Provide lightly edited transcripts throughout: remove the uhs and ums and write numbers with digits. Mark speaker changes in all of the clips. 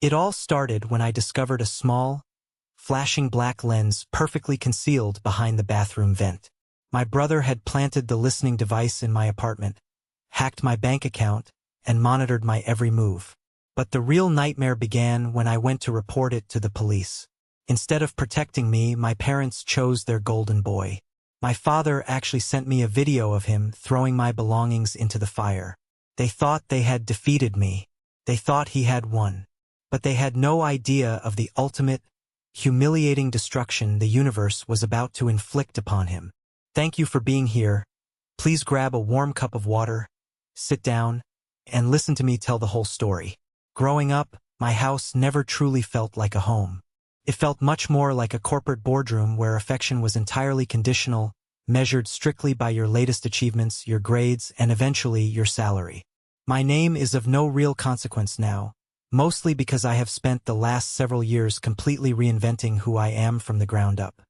Speaker 1: It all started when I discovered a small, flashing black lens perfectly concealed behind the bathroom vent. My brother had planted the listening device in my apartment, hacked my bank account, and monitored my every move. But the real nightmare began when I went to report it to the police. Instead of protecting me, my parents chose their golden boy. My father actually sent me a video of him throwing my belongings into the fire. They thought they had defeated me. They thought he had won. But they had no idea of the ultimate, humiliating destruction the universe was about to inflict upon him. Thank you for being here. Please grab a warm cup of water, sit down, and listen to me tell the whole story. Growing up, my house never truly felt like a home. It felt much more like a corporate boardroom where affection was entirely conditional, measured strictly by your latest achievements, your grades, and eventually your salary. My name is of no real consequence now, mostly because I have spent the last several years completely reinventing who I am from the ground up.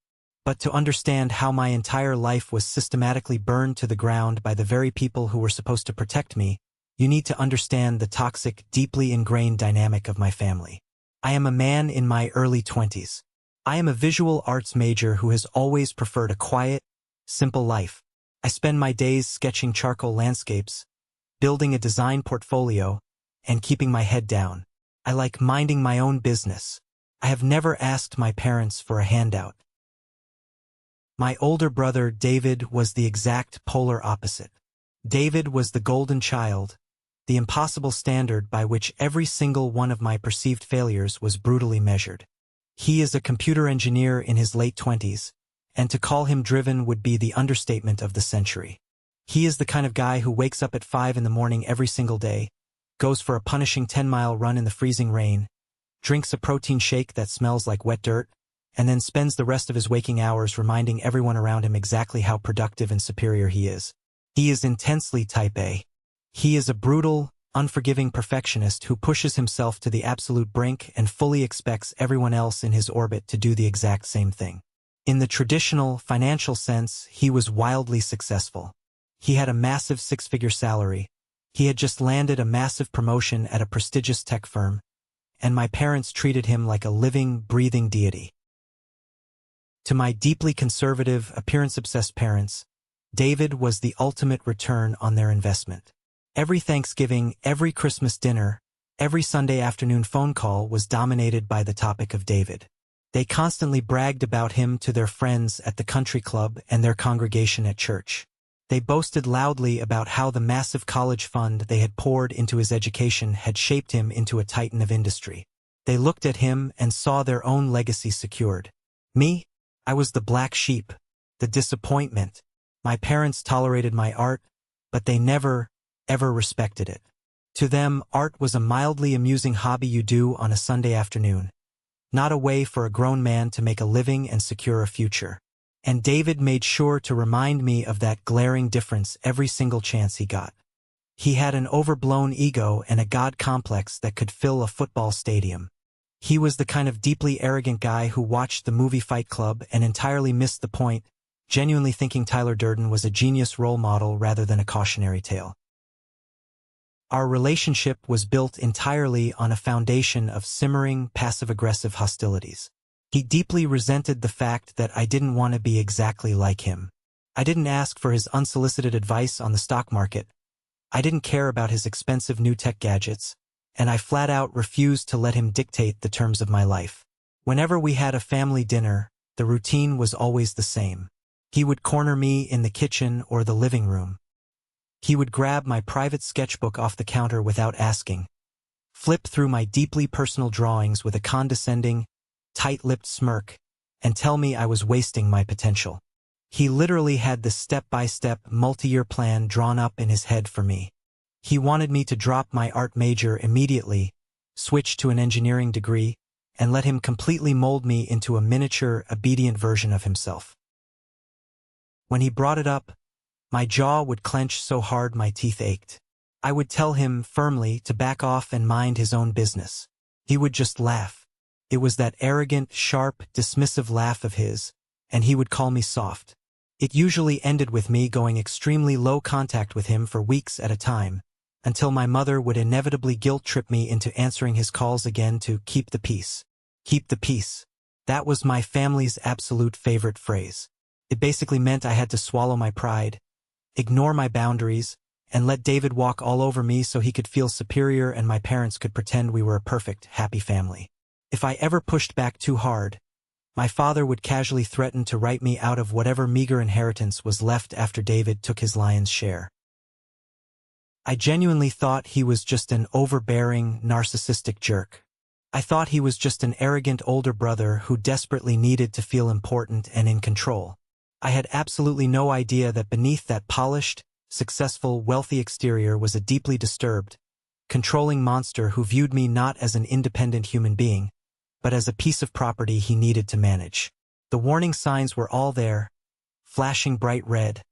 Speaker 1: But to understand how my entire life was systematically burned to the ground by the very people who were supposed to protect me, you need to understand the toxic, deeply ingrained dynamic of my family. I am a man in my early 20s. I am a visual arts major who has always preferred a quiet, simple life. I spend my days sketching charcoal landscapes, building a design portfolio, and keeping my head down. I like minding my own business. I have never asked my parents for a handout. My older brother, David, was the exact polar opposite. David was the golden child, the impossible standard by which every single one of my perceived failures was brutally measured. He is a computer engineer in his late 20s, and to call him driven would be the understatement of the century. He is the kind of guy who wakes up at 5 in the morning every single day, goes for a punishing 10-mile run in the freezing rain, drinks a protein shake that smells like wet dirt, and then spends the rest of his waking hours reminding everyone around him exactly how productive and superior he is. He is intensely type A. He is a brutal, unforgiving perfectionist who pushes himself to the absolute brink and fully expects everyone else in his orbit to do the exact same thing. In the traditional, financial sense, he was wildly successful. He had a massive 6-figure salary. He had just landed a massive promotion at a prestigious tech firm, and my parents treated him like a living, breathing deity. To my deeply conservative, appearance-obsessed parents, David was the ultimate return on their investment. Every Thanksgiving, every Christmas dinner, every Sunday afternoon phone call was dominated by the topic of David. They constantly bragged about him to their friends at the country club and their congregation at church. They boasted loudly about how the massive college fund they had poured into his education had shaped him into a titan of industry. They looked at him and saw their own legacy secured. Me? I was the black sheep, the disappointment. My parents tolerated my art, but they never, ever respected it. To them, art was a mildly amusing hobby you do on a Sunday afternoon, not a way for a grown man to make a living and secure a future. And David made sure to remind me of that glaring difference every single chance he got. He had an overblown ego and a god complex that could fill a football stadium. He was the kind of deeply arrogant guy who watched the movie Fight Club and entirely missed the point, genuinely thinking Tyler Durden was a genius role model rather than a cautionary tale. Our relationship was built entirely on a foundation of simmering, passive-aggressive hostilities. He deeply resented the fact that I didn't want to be exactly like him. I didn't ask for his unsolicited advice on the stock market. I didn't care about his expensive new tech gadgets, and I flat out refused to let him dictate the terms of my life. Whenever we had a family dinner, the routine was always the same. He would corner me in the kitchen or the living room. He would grab my private sketchbook off the counter without asking, flip through my deeply personal drawings with a condescending, tight-lipped smirk, and tell me I was wasting my potential. He literally had the step-by-step, multi-year plan drawn up in his head for me. He wanted me to drop my art major immediately, switch to an engineering degree, and let him completely mold me into a miniature, obedient version of himself. When he brought it up, my jaw would clench so hard my teeth ached. I would tell him firmly to back off and mind his own business. He would just laugh. It was that arrogant, sharp, dismissive laugh of his, and he would call me soft. It usually ended with me going extremely low contact with him for weeks at a time, until my mother would inevitably guilt-trip me into answering his calls again to keep the peace. Keep the peace. That was my family's absolute favorite phrase. It basically meant I had to swallow my pride, ignore my boundaries, and let David walk all over me so he could feel superior and my parents could pretend we were a perfect, happy family. If I ever pushed back too hard, my father would casually threaten to write me out of whatever meager inheritance was left after David took his lion's share. I genuinely thought he was just an overbearing, narcissistic jerk. I thought he was just an arrogant older brother who desperately needed to feel important and in control. I had absolutely no idea that beneath that polished, successful, wealthy exterior was a deeply disturbed, controlling monster who viewed me not as an independent human being, but as a piece of property he needed to manage. The warning signs were all there, flashing bright red,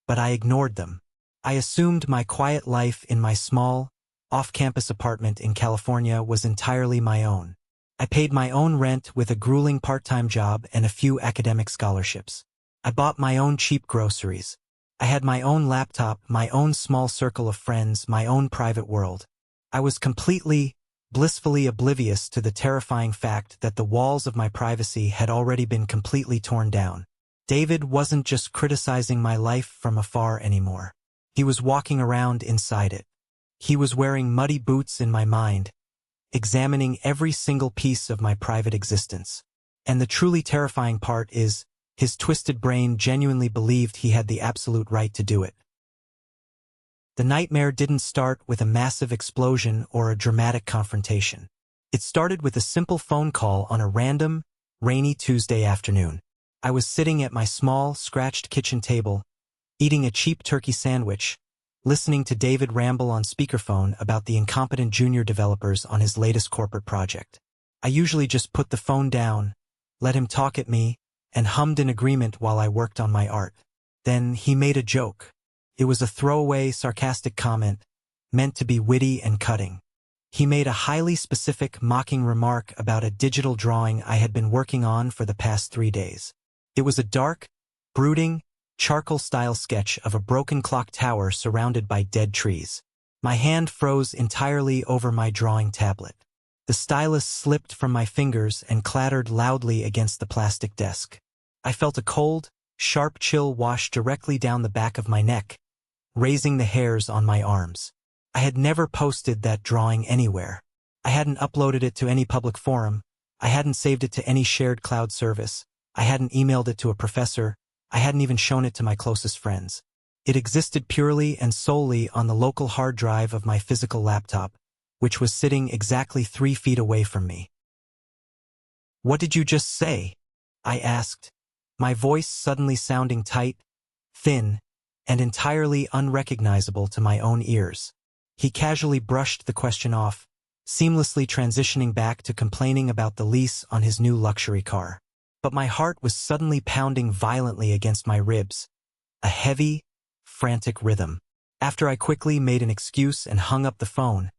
Speaker 1: but I ignored them. I assumed my quiet life in my small, off-campus apartment in California was entirely my own. I paid my own rent with a grueling part-time job and a few academic scholarships. I bought my own cheap groceries. I had my own laptop, my own small circle of friends, my own private world. I was completely, blissfully oblivious to the terrifying fact that the walls of my privacy had already been completely torn down. David wasn't just criticizing my life from afar anymore. He was walking around inside it. He was wearing muddy boots in my mind, examining every single piece of my private existence. And the truly terrifying part is, his twisted brain genuinely believed he had the absolute right to do it. The nightmare didn't start with a massive explosion or a dramatic confrontation. It started with a simple phone call on a random, rainy Tuesday afternoon. I was sitting at my small, scratched kitchen table, eating a cheap turkey sandwich, listening to David ramble on speakerphone about the incompetent junior developers on his latest corporate project. I usually just put the phone down, let him talk at me, and hummed in agreement while I worked on my art. Then he made a joke. It was a throwaway, sarcastic comment, meant to be witty and cutting. He made a highly specific, mocking remark about a digital drawing I had been working on for the past 3 days. It was a dark, brooding, charcoal-style sketch of a broken clock tower surrounded by dead trees. My hand froze entirely over my drawing tablet. The stylus slipped from my fingers and clattered loudly against the plastic desk. I felt a cold, sharp chill wash directly down the back of my neck, raising the hairs on my arms. I had never posted that drawing anywhere. I hadn't uploaded it to any public forum. I hadn't saved it to any shared cloud service. I hadn't emailed it to a professor. I hadn't even shown it to my closest friends. It existed purely and solely on the local hard drive of my physical laptop, which was sitting exactly 3 feet away from me. "What did you just say?" I asked, my voice suddenly sounding tight, thin, and entirely unrecognizable to my own ears. He casually brushed the question off, seamlessly transitioning back to complaining about the lease on his new luxury car. But my heart was suddenly pounding violently against my ribs, a heavy, frantic rhythm. After I quickly made an excuse and hung up the phone,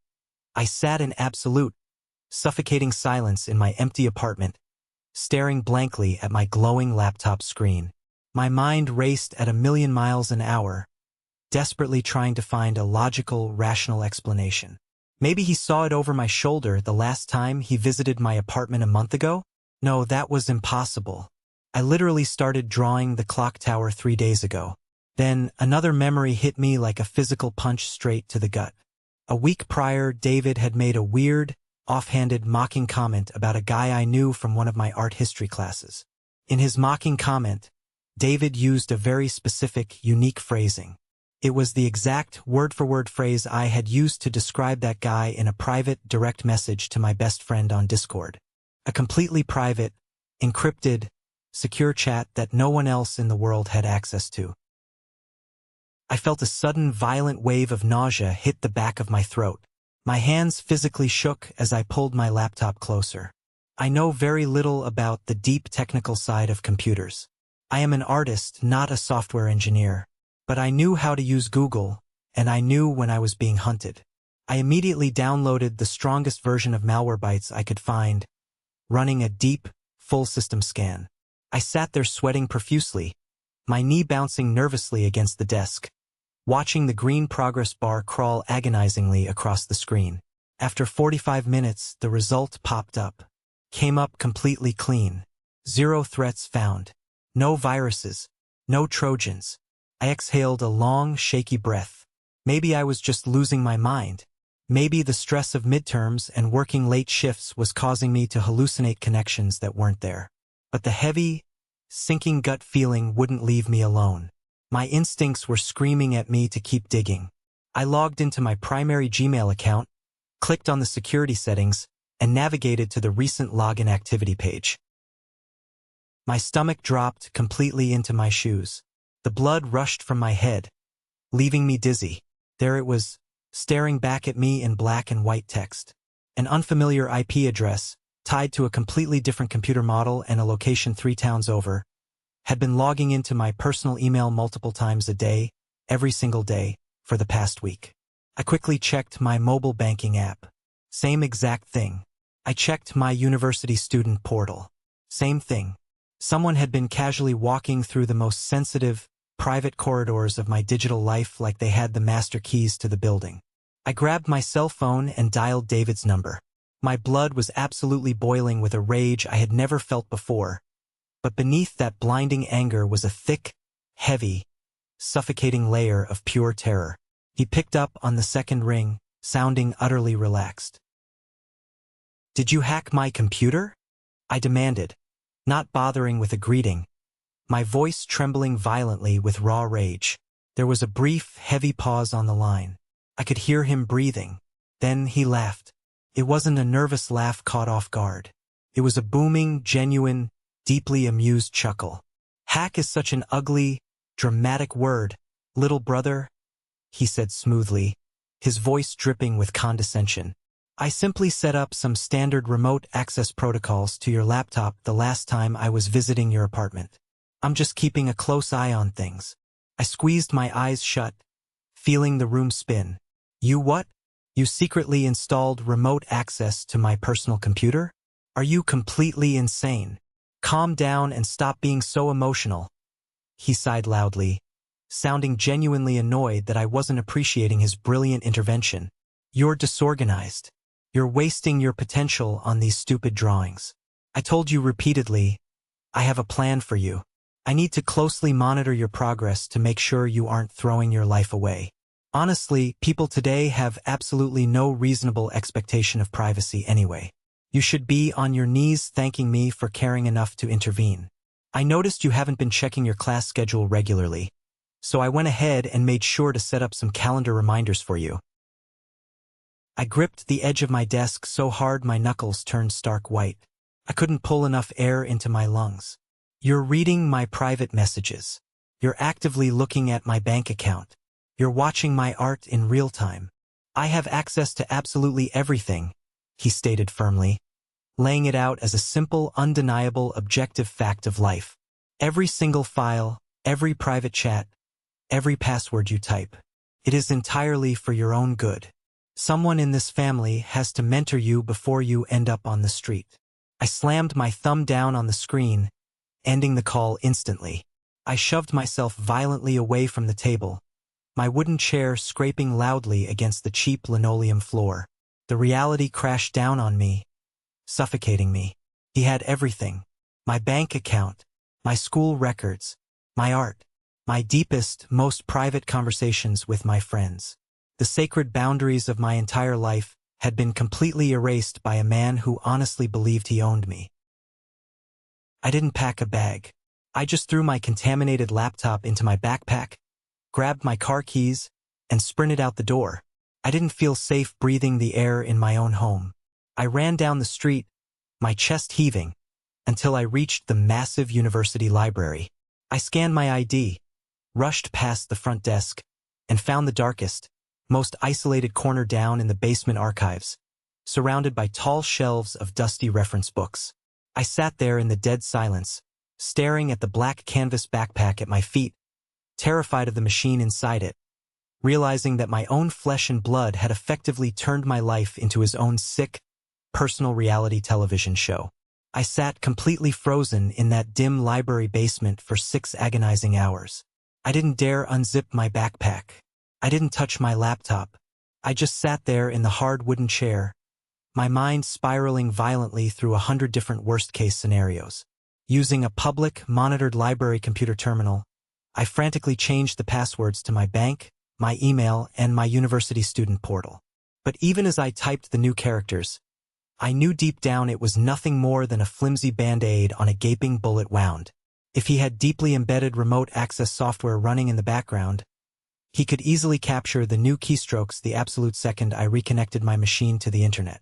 Speaker 1: I sat in absolute, suffocating silence in my empty apartment, staring blankly at my glowing laptop screen. My mind raced at 1,000,000 miles an hour, desperately trying to find a logical, rational explanation. Maybe he saw it over my shoulder the last time he visited my apartment a month ago? No, that was impossible. I literally started drawing the clock tower 3 days ago. Then another memory hit me like a physical punch straight to the gut. A week prior, David had made a weird, offhanded, mocking comment about a guy I knew from one of my art history classes. In his mocking comment, David used a very specific, unique phrasing. It was the exact word-for-word phrase I had used to describe that guy in a private, direct message to my best friend on Discord. A completely private, encrypted, secure chat that no one else in the world had access to. I felt a sudden, violent wave of nausea hit the back of my throat. My hands physically shook as I pulled my laptop closer. I know very little about the deep technical side of computers. I am an artist, not a software engineer. But I knew how to use Google, and I knew when I was being hunted. I immediately downloaded the strongest version of Malwarebytes I could find, running a deep, full system scan. I sat there sweating profusely, my knee bouncing nervously against the desk, watching the green progress bar crawl agonizingly across the screen. After 45 minutes, the result popped up. Came up completely clean. 0 threats found. No viruses. No Trojans. I exhaled a long, shaky breath. Maybe I was just losing my mind. Maybe the stress of midterms and working late shifts was causing me to hallucinate connections that weren't there. But the heavy, sinking gut feeling wouldn't leave me alone. My instincts were screaming at me to keep digging. I logged into my primary Gmail account, clicked on the security settings, and navigated to the recent login activity page. My stomach dropped completely into my shoes. The blood rushed from my head, leaving me dizzy. There it was, staring back at me in black and white text. An unfamiliar IP address, tied to a completely different computer model and a location 3 towns over, had been logging into my personal email multiple times a day, every single day, for the past week. I quickly checked my mobile banking app. Same exact thing. I checked my university student portal. Same thing. Someone had been casually walking through the most sensitive, private corridors of my digital life like they had the master keys to the building. I grabbed my cell phone and dialed David's number. My blood was absolutely boiling with a rage I had never felt before. But beneath that blinding anger was a thick, heavy, suffocating layer of pure terror. He picked up on the second ring, sounding utterly relaxed. "Did you hack my computer?" I demanded, not bothering with a greeting, my voice trembling violently with raw rage. There was a brief, heavy pause on the line. I could hear him breathing. Then he laughed. It wasn't a nervous laugh caught off guard. It was a booming, genuine, deeply amused chuckle. "Hack is such an ugly, dramatic word, little brother," he said smoothly, his voice dripping with condescension. "I simply set up some standard remote access protocols to your laptop the last time I was visiting your apartment. I'm just keeping a close eye on things." I squeezed my eyes shut, feeling the room spin. "You what? You secretly installed remote access to my personal computer? Are you completely insane? Calm down and stop being so emotional." He sighed loudly, sounding genuinely annoyed that I wasn't appreciating his brilliant intervention. "You're disorganized. You're wasting your potential on these stupid drawings. I told you repeatedly, I have a plan for you. I need to closely monitor your progress to make sure you aren't throwing your life away. Honestly, people today have absolutely no reasonable expectation of privacy anyway. You should be on your knees thanking me for caring enough to intervene. I noticed you haven't been checking your class schedule regularly, so I went ahead and made sure to set up some calendar reminders for you." I gripped the edge of my desk so hard my knuckles turned stark white. I couldn't pull enough air into my lungs. "You're reading my private messages. You're actively looking at my bank account. You're watching my art in real time. I have access to absolutely everything," he stated firmly, laying it out as a simple, undeniable, objective fact of life. "Every single file, every private chat, every password you type. It is entirely for your own good. Someone in this family has to mentor you before you end up on the street." I slammed my thumb down on the screen, ending the call instantly. I shoved myself violently away from the table, my wooden chair scraping loudly against the cheap linoleum floor. The reality crashed down on me, suffocating me. He had everything. My bank account, my school records, my art, my deepest, most private conversations with my friends. The sacred boundaries of my entire life had been completely erased by a man who honestly believed he owned me. I didn't pack a bag. I just threw my contaminated laptop into my backpack, grabbed my car keys, and sprinted out the door. I didn't feel safe breathing the air in my own home. I ran down the street, my chest heaving, until I reached the massive university library. I scanned my ID, rushed past the front desk, and found the darkest, most isolated corner down in the basement archives, surrounded by tall shelves of dusty reference books. I sat there in the dead silence, staring at the black canvas backpack at my feet, terrified of the machine inside it, realizing that my own flesh and blood had effectively turned my life into his own sick, personal reality television show. I sat completely frozen in that dim library basement for 6 agonizing hours. I didn't dare unzip my backpack. I didn't touch my laptop. I just sat there in the hard wooden chair, my mind spiraling violently through 100 different worst-case scenarios. Using a public, monitored library computer terminal, I frantically changed the passwords to my bank, my email, and my university student portal. But even as I typed the new characters, I knew deep down it was nothing more than a flimsy band-aid on a gaping bullet wound. If he had deeply embedded remote access software running in the background, he could easily capture the new keystrokes the absolute second I reconnected my machine to the internet.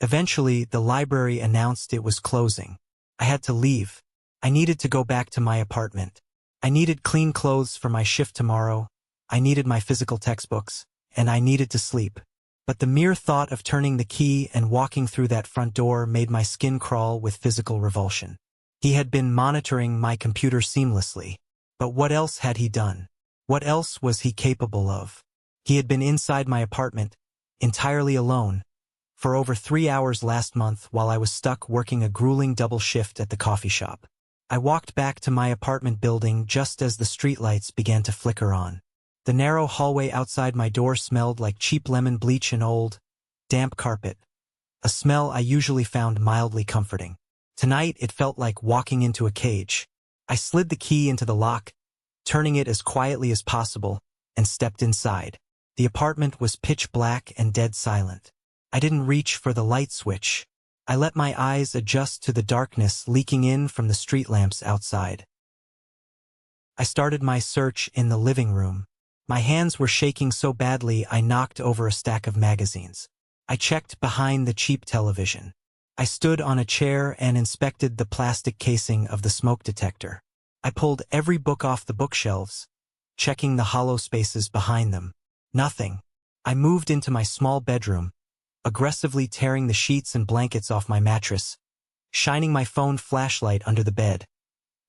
Speaker 1: Eventually, the library announced it was closing. I had to leave. I needed to go back to my apartment. I needed clean clothes for my shift tomorrow. I needed my physical textbooks, and I needed to sleep. But the mere thought of turning the key and walking through that front door made my skin crawl with physical revulsion. He had been monitoring my computer seamlessly. But what else had he done? What else was he capable of? He had been inside my apartment, entirely alone, for over 3 hours last month while I was stuck working a grueling double shift at the coffee shop. I walked back to my apartment building just as the streetlights began to flicker on. The narrow hallway outside my door smelled like cheap lemon bleach and old, damp carpet, a smell I usually found mildly comforting. Tonight it felt like walking into a cage. I slid the key into the lock, turning it as quietly as possible, and stepped inside. The apartment was pitch black and dead silent. I didn't reach for the light switch. I let my eyes adjust to the darkness leaking in from the street lamps outside. I started my search in the living room. My hands were shaking so badly I knocked over a stack of magazines. I checked behind the cheap television. I stood on a chair and inspected the plastic casing of the smoke detector. I pulled every book off the bookshelves, checking the hollow spaces behind them. Nothing. I moved into my small bedroom, aggressively tearing the sheets and blankets off my mattress, shining my phone flashlight under the bed,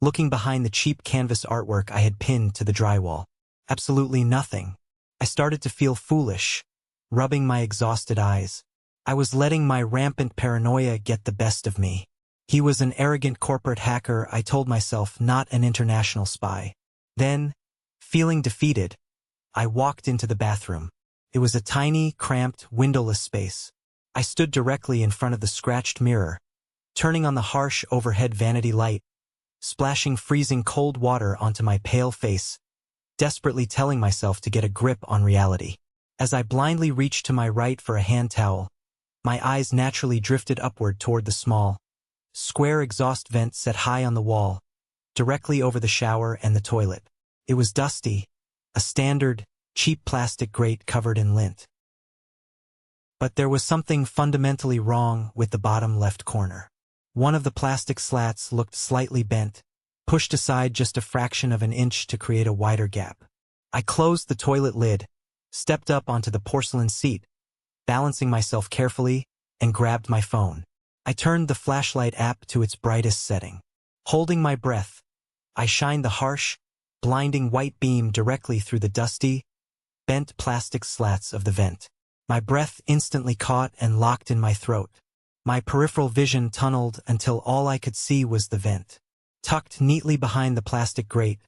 Speaker 1: looking behind the cheap canvas artwork I had pinned to the drywall. Absolutely nothing. I started to feel foolish, rubbing my exhausted eyes. I was letting my rampant paranoia get the best of me. He was an arrogant corporate hacker, I told myself, not an international spy. Then, feeling defeated, I walked into the bathroom. It was a tiny, cramped, windowless space. I stood directly in front of the scratched mirror, turning on the harsh overhead vanity light, splashing freezing cold water onto my pale face, desperately telling myself to get a grip on reality. As I blindly reached to my right for a hand towel, my eyes naturally drifted upward toward the small, square exhaust vent set high on the wall, directly over the shower and the toilet. It was dusty, a standard, cheap plastic grate covered in lint. But there was something fundamentally wrong with the bottom left corner. One of the plastic slats looked slightly bent, pushed aside just a fraction of an inch to create a wider gap. I closed the toilet lid, stepped up onto the porcelain seat, balancing myself carefully, and grabbed my phone. I turned the flashlight app to its brightest setting. Holding my breath, I shined the harsh, blinding white beam directly through the dusty, bent plastic slats of the vent. My breath instantly caught and locked in my throat. My peripheral vision tunneled until all I could see was the vent. Tucked neatly behind the plastic grate,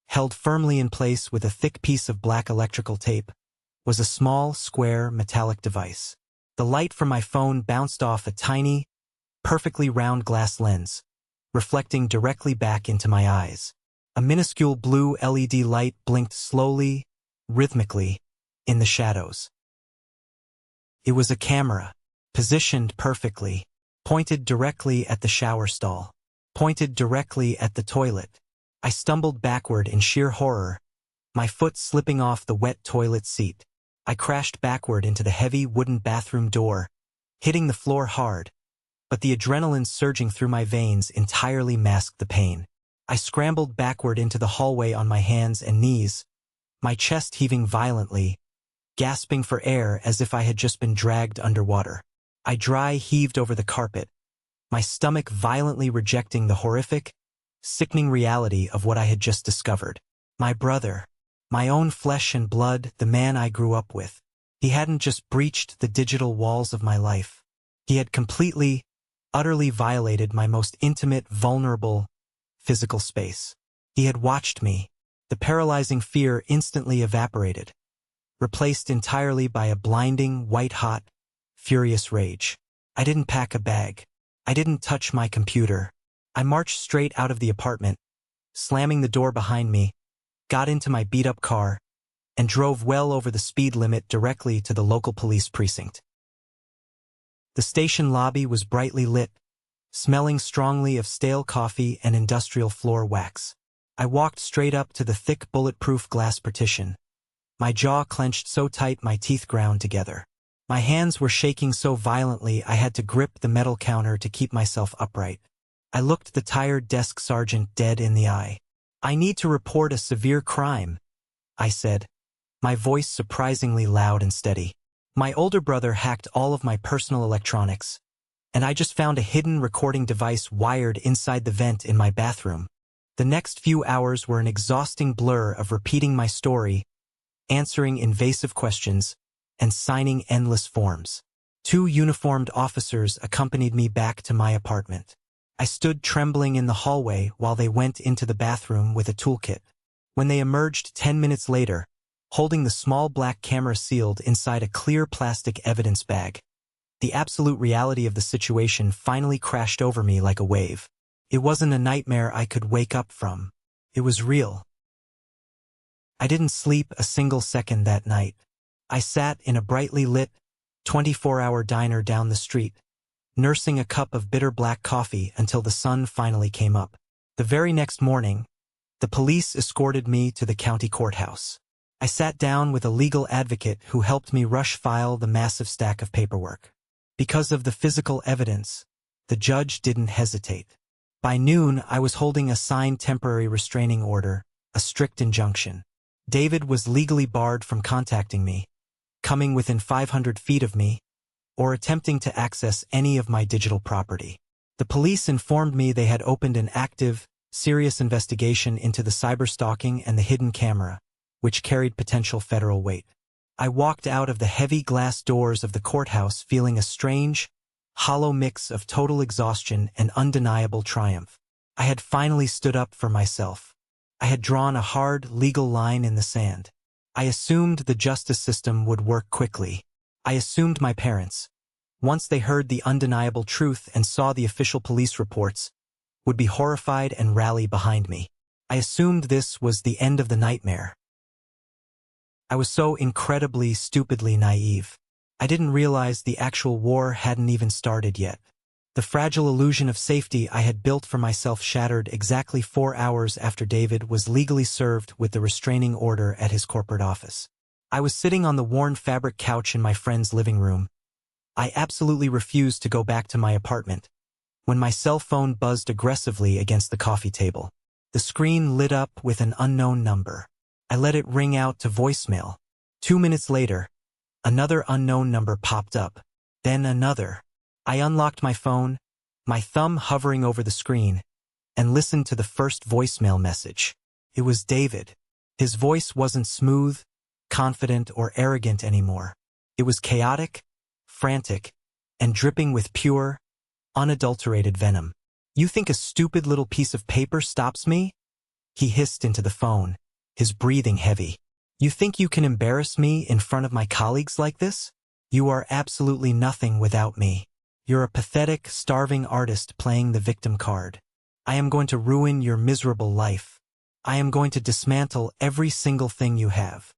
Speaker 1: held firmly in place with a thick piece of black electrical tape, was a small, square, metallic device. The light from my phone bounced off a tiny, perfectly round glass lens, reflecting directly back into my eyes. A minuscule blue LED light blinked slowly, rhythmically, in the shadows. It was a camera, positioned perfectly, pointed directly at the shower stall, pointed directly at the toilet. I stumbled backward in sheer horror, my foot slipping off the wet toilet seat. I crashed backward into the heavy wooden bathroom door, hitting the floor hard, but the adrenaline surging through my veins entirely masked the pain. I scrambled backward into the hallway on my hands and knees, my chest heaving violently, gasping for air as if I had just been dragged underwater. I dry heaved over the carpet, my stomach violently rejecting the horrific, sickening reality of what I had just discovered. My brother, my own flesh and blood, the man I grew up with. He hadn't just breached the digital walls of my life. He had completely, utterly violated my most intimate, vulnerable, physical space. He had watched me, The paralyzing fear instantly evaporated, replaced entirely by a blinding, white-hot, furious rage. I didn't pack a bag. I didn't touch my computer. I marched straight out of the apartment, slamming the door behind me, got into my beat-up car, and drove well over the speed limit directly to the local police precinct. The station lobby was brightly lit, smelling strongly of stale coffee and industrial floor wax. I walked straight up to the thick bulletproof glass partition, my jaw clenched so tight my teeth ground together. My hands were shaking so violently I had to grip the metal counter to keep myself upright. I looked the tired desk sergeant dead in the eye. "I need to report a severe crime," I said, my voice surprisingly loud and steady. My older brother hacked all of my personal electronics, and I just found a hidden recording device wired inside the vent in my bathroom. The next few hours were an exhausting blur of repeating my story, answering invasive questions, and signing endless forms. 2 uniformed officers accompanied me back to my apartment. I stood trembling in the hallway while they went into the bathroom with a toolkit. When they emerged 10 minutes later, holding the small black camera sealed inside a clear plastic evidence bag, the absolute reality of the situation finally crashed over me like a wave. It wasn't a nightmare I could wake up from. It was real. I didn't sleep a single second that night. I sat in a brightly lit, 24-hour diner down the street, nursing a cup of bitter black coffee until the sun finally came up. The very next morning, the police escorted me to the county courthouse. I sat down with a legal advocate who helped me rush file the massive stack of paperwork. Because of the physical evidence, the judge didn't hesitate. By noon, I was holding a signed temporary restraining order, a strict injunction. David was legally barred from contacting me, coming within 500 feet of me, or attempting to access any of my digital property. The police informed me they had opened an active, serious investigation into the cyberstalking and the hidden camera, which carried potential federal weight. I walked out of the heavy glass doors of the courthouse feeling a strange, hollow mix of total exhaustion and undeniable triumph. I had finally stood up for myself. I had drawn a hard, legal line in the sand. I assumed the justice system would work quickly. I assumed my parents, once they heard the undeniable truth and saw the official police reports, would be horrified and rally behind me. I assumed this was the end of the nightmare. I was so incredibly, stupidly naive. I didn't realize the actual war hadn't even started yet. The fragile illusion of safety I had built for myself shattered exactly 4 hours after David was legally served with the restraining order at his corporate office. I was sitting on the worn fabric couch in my friend's living room. I absolutely refused to go back to my apartment, when my cell phone buzzed aggressively against the coffee table. The screen lit up with an unknown number. I let it ring out to voicemail. 2 minutes later, another unknown number popped up, then another. I unlocked my phone, my thumb hovering over the screen, and listened to the first voicemail message. It was David. His voice wasn't smooth, confident, or arrogant anymore. It was chaotic, frantic, and dripping with pure, unadulterated venom. "You think a stupid little piece of paper stops me?" He hissed into the phone, his breathing heavy. "You think you can embarrass me in front of my colleagues like this? You are absolutely nothing without me. You're a pathetic, starving artist playing the victim card. I am going to ruin your miserable life. I am going to dismantle every single thing you have."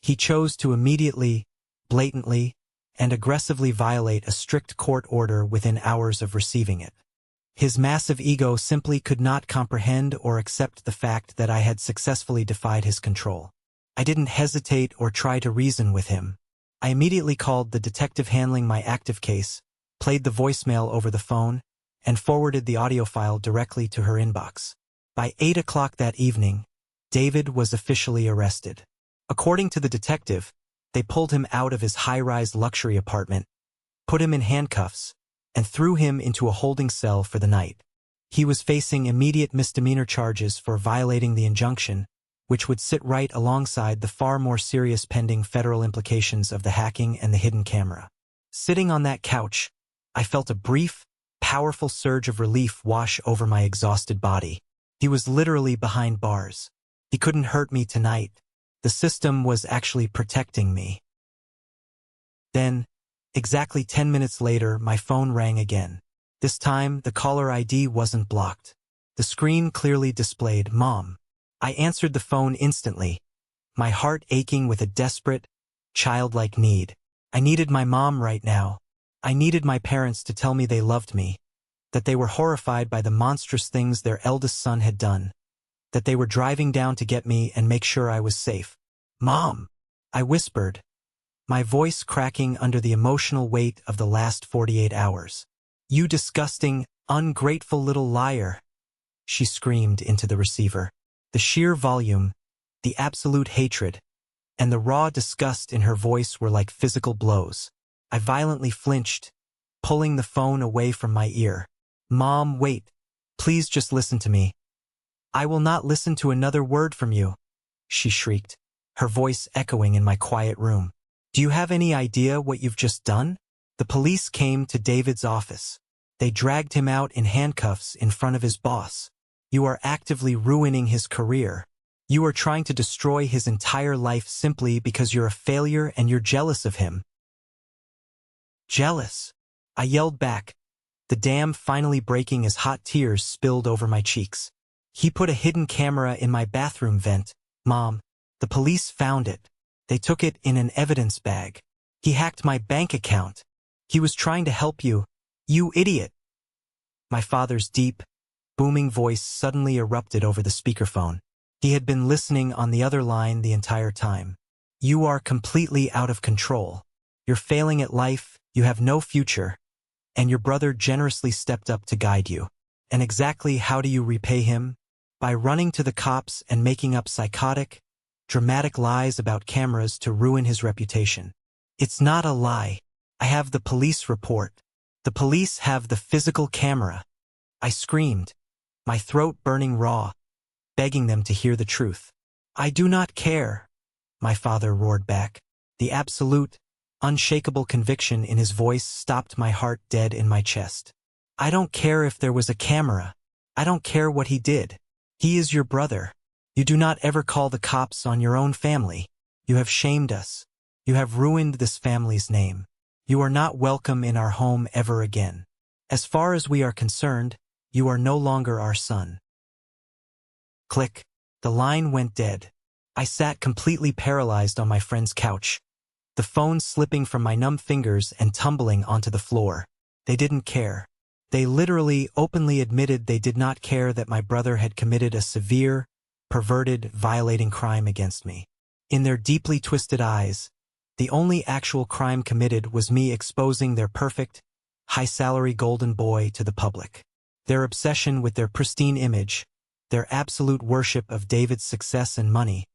Speaker 1: He chose to immediately, blatantly, and aggressively violate a strict court order within hours of receiving it. His massive ego simply could not comprehend or accept the fact that I had successfully defied his control. I didn't hesitate or try to reason with him. I immediately called the detective handling my active case, played the voicemail over the phone, and forwarded the audio file directly to her inbox. By 8 o'clock that evening, David was officially arrested. According to the detective, they pulled him out of his high-rise luxury apartment, put him in handcuffs, and threw him into a holding cell for the night. He was facing immediate misdemeanor charges for violating the injunction, which would sit right alongside the far more serious pending federal implications of the hacking and the hidden camera. Sitting on that couch, I felt a brief, powerful surge of relief wash over my exhausted body. He was literally behind bars. He couldn't hurt me tonight. The system was actually protecting me. Then, exactly 10 minutes later, my phone rang again. This time, the caller ID wasn't blocked. The screen clearly displayed Mom. I answered the phone instantly, my heart aching with a desperate, childlike need. I needed my mom right now. I needed my parents to tell me they loved me, that they were horrified by the monstrous things their eldest son had done, that they were driving down to get me and make sure I was safe. Mom! I whispered, my voice cracking under the emotional weight of the last 48 hours. You disgusting, ungrateful little liar, she screamed into the receiver. The sheer volume, the absolute hatred, and the raw disgust in her voice were like physical blows. I violently flinched, pulling the phone away from my ear. Mom, wait. Please just listen to me. I will not listen to another word from you, she shrieked, her voice echoing in my quiet room. Do you have any idea what you've just done? The police came to David's office. They dragged him out in handcuffs in front of his boss. You are actively ruining his career. You are trying to destroy his entire life simply because you're a failure and you're jealous of him. Jealous? I yelled back, the dam finally breaking as hot tears spilled over my cheeks. He put a hidden camera in my bathroom vent. Mom, the police found it. They took it in an evidence bag. He hacked my bank account. He was trying to help you. You idiot. My father's deep, booming voice suddenly erupted over the speakerphone. He had been listening on the other line the entire time. You are completely out of control. You're failing at life, you have no future, and your brother generously stepped up to guide you. And exactly how do you repay him? By running to the cops and making up psychotic, dramatic lies about cameras to ruin his reputation. It's not a lie. I have the police report. The police have the physical camera. I screamed, my throat burning raw, begging them to hear the truth. I do not care, my father roared back. The absolute, unshakable conviction in his voice stopped my heart dead in my chest. I don't care if there was a camera. I don't care what he did. He is your brother. You do not ever call the cops on your own family. You have shamed us. You have ruined this family's name. You are not welcome in our home ever again. As far as we are concerned, you are no longer our son. Click. The line went dead. I sat completely paralyzed on my friend's couch, the phone slipping from my numb fingers and tumbling onto the floor. They didn't care. They literally openly admitted they did not care that my brother had committed a severe, perverted, violating crime against me. In their deeply twisted eyes, the only actual crime committed was me exposing their perfect, high-salary golden boy to the public. Their obsession with their pristine image, their absolute worship of David's success and money,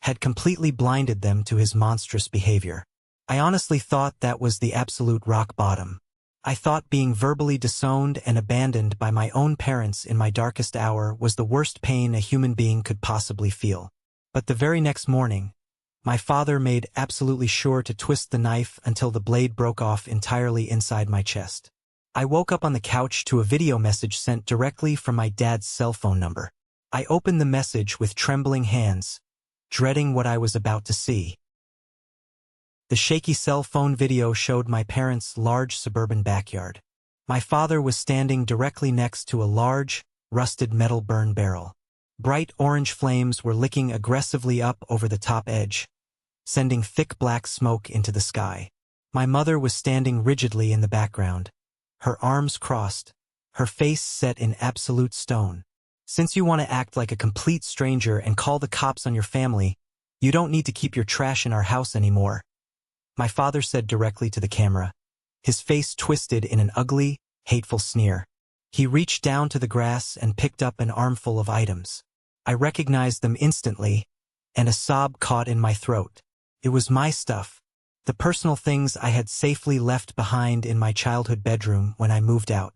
Speaker 1: had completely blinded them to his monstrous behavior. I honestly thought that was the absolute rock bottom. I thought being verbally disowned and abandoned by my own parents in my darkest hour was the worst pain a human being could possibly feel. But the very next morning, my father made absolutely sure to twist the knife until the blade broke off entirely inside my chest. I woke up on the couch to a video message sent directly from my dad's cell phone number. I opened the message with trembling hands, dreading what I was about to see. The shaky cell phone video showed my parents' large suburban backyard. My father was standing directly next to a large, rusted metal burn barrel. Bright orange flames were licking aggressively up over the top edge, sending thick black smoke into the sky. My mother was standing rigidly in the background, her arms crossed, her face set in absolute stone. Since you want to act like a complete stranger and call the cops on your family, you don't need to keep your trash in our house anymore, my father said directly to the camera, his face twisted in an ugly, hateful sneer. He reached down to the grass and picked up an armful of items. I recognized them instantly, and a sob caught in my throat. It was my stuff, the personal things I had safely left behind in my childhood bedroom when I moved out.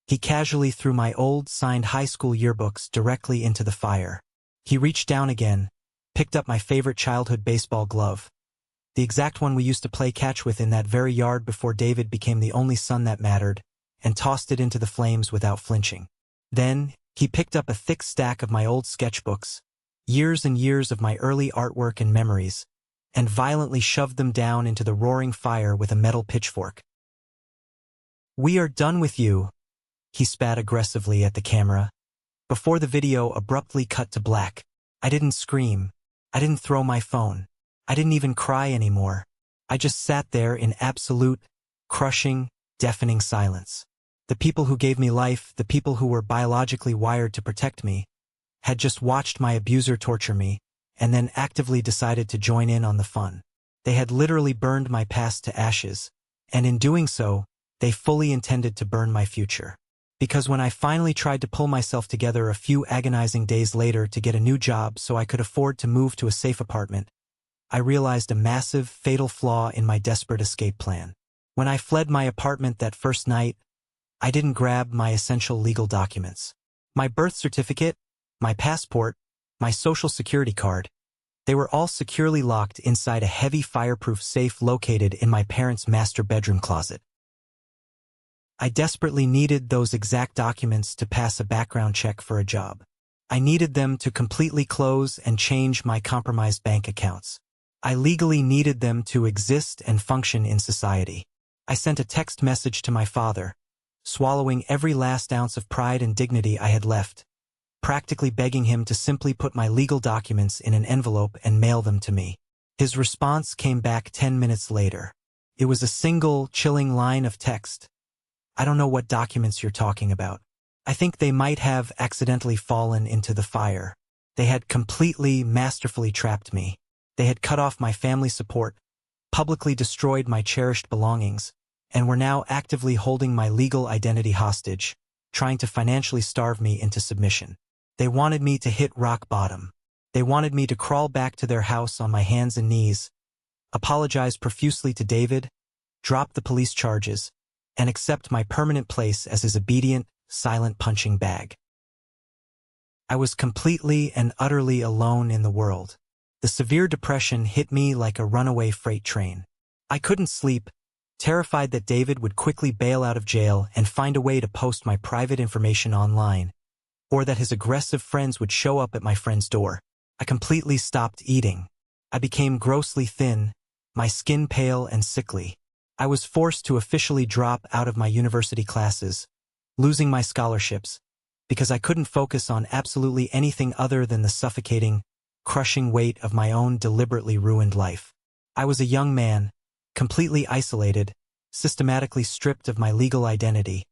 Speaker 1: He casually threw my old, signed high school yearbooks directly into the fire. He reached down again, picked up my favorite childhood baseball glove, the exact one we used to play catch with in that very yard before David became the only son that mattered, and tossed it into the flames without flinching. Then, He picked up a thick stack of my old sketchbooks, years and years of my early artwork and memories, and violently shoved them down into the roaring fire with a metal pitchfork. "We are done with you," he spat aggressively at the camera, before the video abruptly cut to black. I didn't scream. I didn't throw my phone. I didn't even cry anymore. I just sat there in absolute, crushing, deafening silence. The people who gave me life, the people who were biologically wired to protect me, had just watched my abuser torture me, and then actively decided to join in on the fun. They had literally burned my past to ashes, and in doing so, they fully intended to burn my future. Because when I finally tried to pull myself together a few agonizing days later to get a new job so I could afford to move to a safe apartment, I realized a massive, fatal flaw in my desperate escape plan. When I fled my apartment that first night, I didn't grab my essential legal documents. My birth certificate, my passport, my social security card, they were all securely locked inside a heavy fireproof safe located in my parents' master bedroom closet. I desperately needed those exact documents to pass a background check for a job. I needed them to completely close and change my compromised bank accounts. I legally needed them to exist and function in society. I sent a text message to my father, swallowing every last ounce of pride and dignity I had left, practically begging him to simply put my legal documents in an envelope and mail them to me. His response came back 10 minutes later. It was a single, chilling line of text. "I don't know what documents you're talking about. I think they might have accidentally fallen into the fire. They had completely, masterfully trapped me. They had cut off my family support, publicly destroyed my cherished belongings, and were now actively holding my legal identity hostage, trying to financially starve me into submission. They wanted me to hit rock bottom. They wanted me to crawl back to their house on my hands and knees, apologize profusely to David, drop the police charges, and accept my permanent place as his obedient, silent punching bag." I was completely and utterly alone in the world. The severe depression hit me like a runaway freight train. I couldn't sleep, terrified that David would quickly bail out of jail and find a way to post my private information online, or that his aggressive friends would show up at my friend's door. I completely stopped eating. I became grossly thin, my skin pale and sickly. I was forced to officially drop out of my university classes, losing my scholarships, because I couldn't focus on absolutely anything other than the suffocating, crushing weight of my own deliberately ruined life. I was a young man, completely isolated, systematically stripped of my legal identity,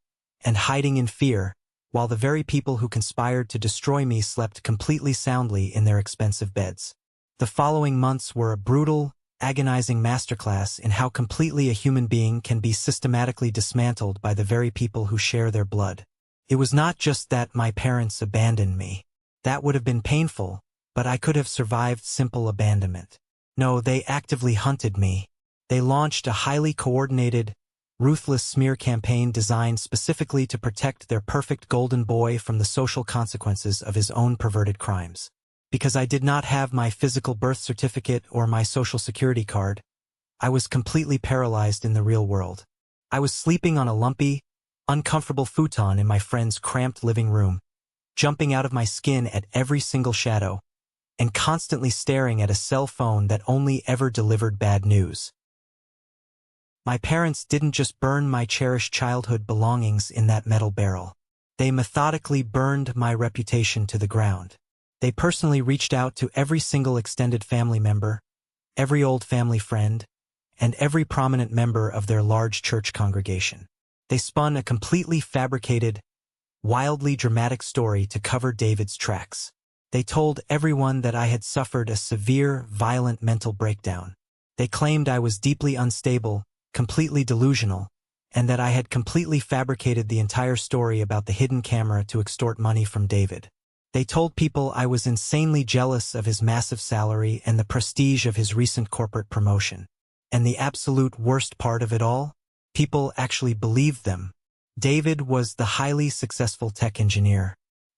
Speaker 1: and hiding in fear, while the very people who conspired to destroy me slept completely soundly in their expensive beds. The following months were a brutal, agonizing masterclass in how completely a human being can be systematically dismantled by the very people who share their blood. It was not just that my parents abandoned me. That would have been painful, but I could have survived simple abandonment. No, they actively hunted me. They launched a highly coordinated, ruthless smear campaign designed specifically to protect their perfect golden boy from the social consequences of his own perverted crimes. Because I did not have my physical birth certificate or my social security card, I was completely paralyzed in the real world. I was sleeping on a lumpy, uncomfortable futon in my friend's cramped living room, jumping out of my skin at every single shadow, and constantly staring at a cell phone that only ever delivered bad news. My parents didn't just burn my cherished childhood belongings in that metal barrel. They methodically burned my reputation to the ground. They personally reached out to every single extended family member, every old family friend, and every prominent member of their large church congregation. They spun a completely fabricated, wildly dramatic story to cover David's tracks. They told everyone that I had suffered a severe, violent mental breakdown. They claimed I was deeply unstable, completely delusional, and that I had completely fabricated the entire story about the hidden camera to extort money from David. They told people I was insanely jealous of his massive salary and the prestige of his recent corporate promotion. And the absolute worst part of it all? People actually believed them. David was the highly successful tech engineer.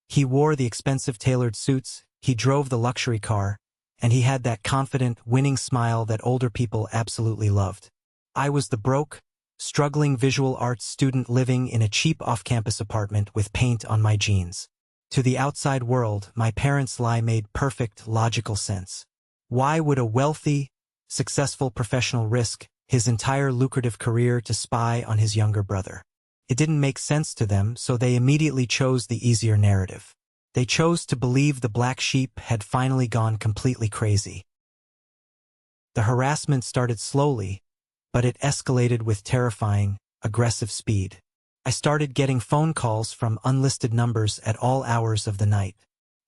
Speaker 1: He wore the expensive tailored suits, he drove the luxury car, and he had that confident, winning smile that older people absolutely loved. I was the broke, struggling visual arts student living in a cheap off-campus apartment with paint on my jeans. To the outside world, my parents' lie made perfect, logical sense. Why would a wealthy, successful professional risk his entire lucrative career to spy on his younger brother? It didn't make sense to them, so they immediately chose the easier narrative. They chose to believe the black sheep had finally gone completely crazy. The harassment started slowly, but it escalated with terrifying, aggressive speed. I started getting phone calls from unlisted numbers at all hours of the night.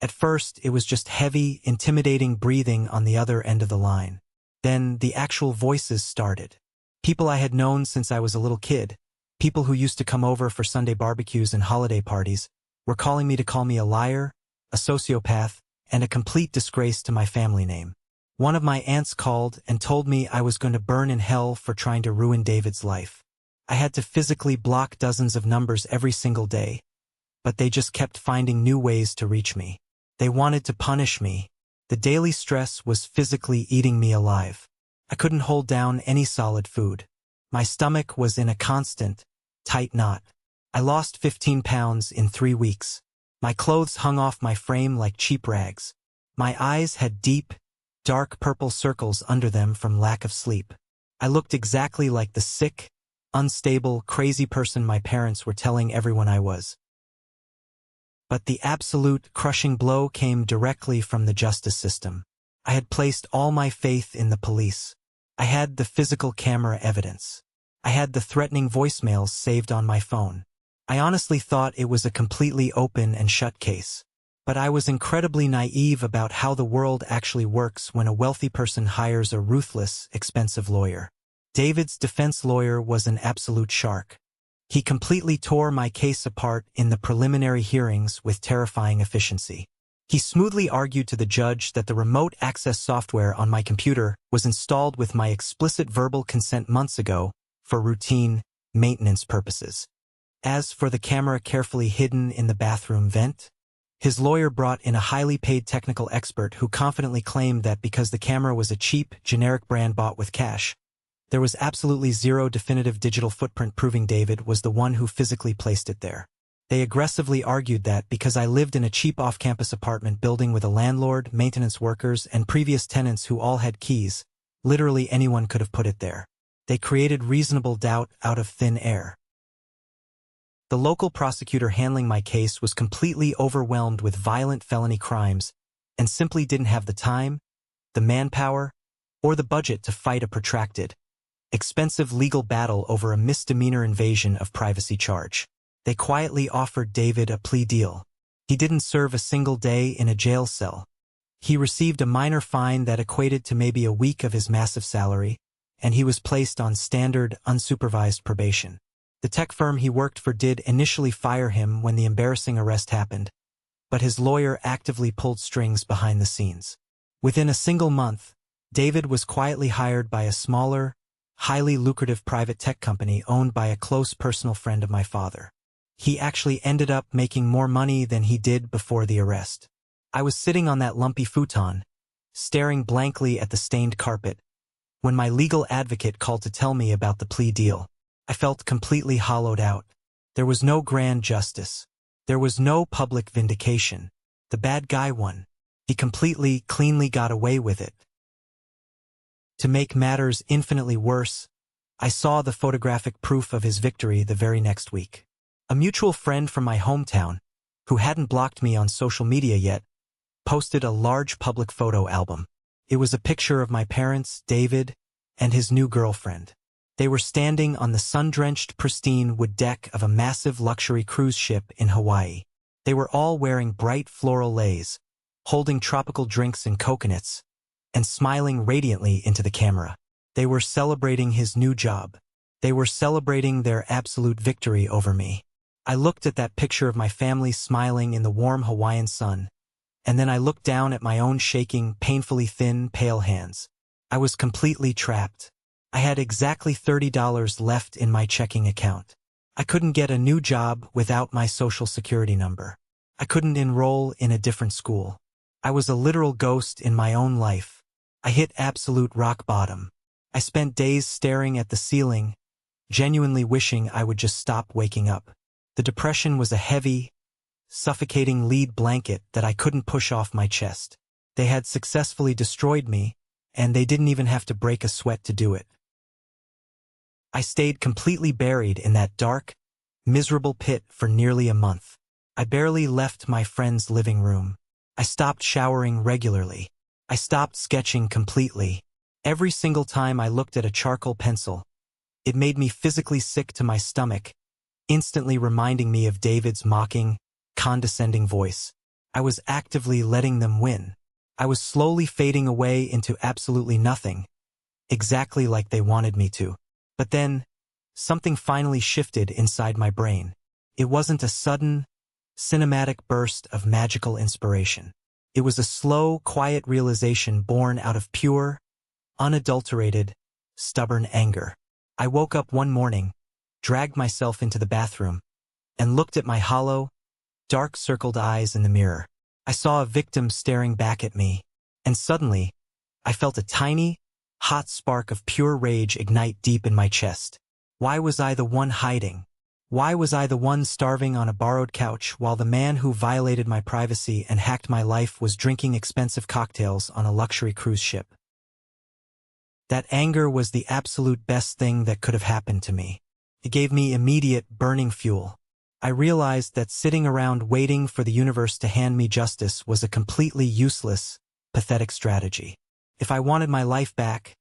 Speaker 1: At first, it was just heavy, intimidating breathing on the other end of the line. Then, the actual voices started. People I had known since I was a little kid, people who used to come over for Sunday barbecues and holiday parties, were calling me to call me a liar, a sociopath, and a complete disgrace to my family name. One of my aunts called and told me I was going to burn in hell for trying to ruin David's life. I had to physically block dozens of numbers every single day, but they just kept finding new ways to reach me. They wanted to punish me. The daily stress was physically eating me alive. I couldn't hold down any solid food. My stomach was in a constant, tight knot. I lost 15 pounds in 3 weeks. My clothes hung off my frame like cheap rags. My eyes had deep, dark purple circles under them from lack of sleep. I looked exactly like the sick, unstable, crazy person my parents were telling everyone I was. But the absolute, crushing blow came directly from the justice system. I had placed all my faith in the police. I had the physical camera evidence. I had the threatening voicemails saved on my phone. I honestly thought it was a completely open and shut case. But I was incredibly naive about how the world actually works when a wealthy person hires a ruthless, expensive lawyer. David's defense lawyer was an absolute shark. He completely tore my case apart in the preliminary hearings with terrifying efficiency. He smoothly argued to the judge that the remote access software on my computer was installed with my explicit verbal consent months ago for routine, maintenance purposes. As for the camera carefully hidden in the bathroom vent, his lawyer brought in a highly paid technical expert who confidently claimed that because the camera was a cheap, generic brand bought with cash, there was absolutely zero definitive digital footprint proving David was the one who physically placed it there. They aggressively argued that because I lived in a cheap off-campus apartment building with a landlord, maintenance workers, and previous tenants who all had keys, literally anyone could have put it there. They created reasonable doubt out of thin air. The local prosecutor handling my case was completely overwhelmed with violent felony crimes and simply didn't have the time, the manpower, or the budget to fight a protracted, expensive legal battle over a misdemeanor invasion of privacy charge. They quietly offered David a plea deal. He didn't serve a single day in a jail cell. He received a minor fine that equated to maybe a week of his massive salary, and he was placed on standard, unsupervised probation. The tech firm he worked for did initially fire him when the embarrassing arrest happened, but his lawyer actively pulled strings behind the scenes. Within a single month, David was quietly hired by a smaller, highly lucrative private tech company owned by a close personal friend of my father. He actually ended up making more money than he did before the arrest. I was sitting on that lumpy futon, staring blankly at the stained carpet, when my legal advocate called to tell me about the plea deal. I felt completely hollowed out. There was no grand justice. There was no public vindication. The bad guy won. He completely, cleanly got away with it. To make matters infinitely worse, I saw the photographic proof of his victory the very next week. A mutual friend from my hometown, who hadn't blocked me on social media yet, posted a large public photo album. It was a picture of my parents, David, and his new girlfriend. They were standing on the sun-drenched, pristine wood deck of a massive luxury cruise ship in Hawaii. They were all wearing bright floral leis, holding tropical drinks and coconuts, and smiling radiantly into the camera. They were celebrating his new job. They were celebrating their absolute victory over me. I looked at that picture of my family smiling in the warm Hawaiian sun, and then I looked down at my own shaking, painfully thin, pale hands. I was completely trapped. I had exactly $30 left in my checking account. I couldn't get a new job without my social security number. I couldn't enroll in a different school. I was a literal ghost in my own life. I hit absolute rock bottom. I spent days staring at the ceiling, genuinely wishing I would just stop waking up. The depression was a heavy, suffocating lead blanket that I couldn't push off my chest. They had successfully destroyed me, and they didn't even have to break a sweat to do it. I stayed completely buried in that dark, miserable pit for nearly a month. I barely left my friend's living room. I stopped showering regularly. I stopped sketching completely. Every single time I looked at a charcoal pencil, it made me physically sick to my stomach, instantly reminding me of David's mocking, condescending voice. I was actively letting them win. I was slowly fading away into absolutely nothing, exactly like they wanted me to. But then, something finally shifted inside my brain. It wasn't a sudden, cinematic burst of magical inspiration. It was a slow, quiet realization born out of pure, unadulterated, stubborn anger. I woke up one morning, dragged myself into the bathroom, and looked at my hollow, dark-circled eyes in the mirror. I saw a victim staring back at me, and suddenly, I felt a tiny, hot spark of pure rage ignite deep in my chest. Why was I the one hiding? Why was I the one starving on a borrowed couch while the man who violated my privacy and hacked my life was drinking expensive cocktails on a luxury cruise ship? That anger was the absolute best thing that could have happened to me. It gave me immediate, burning fuel. I realized that sitting around waiting for the universe to hand me justice was a completely useless, pathetic strategy. If I wanted my life back,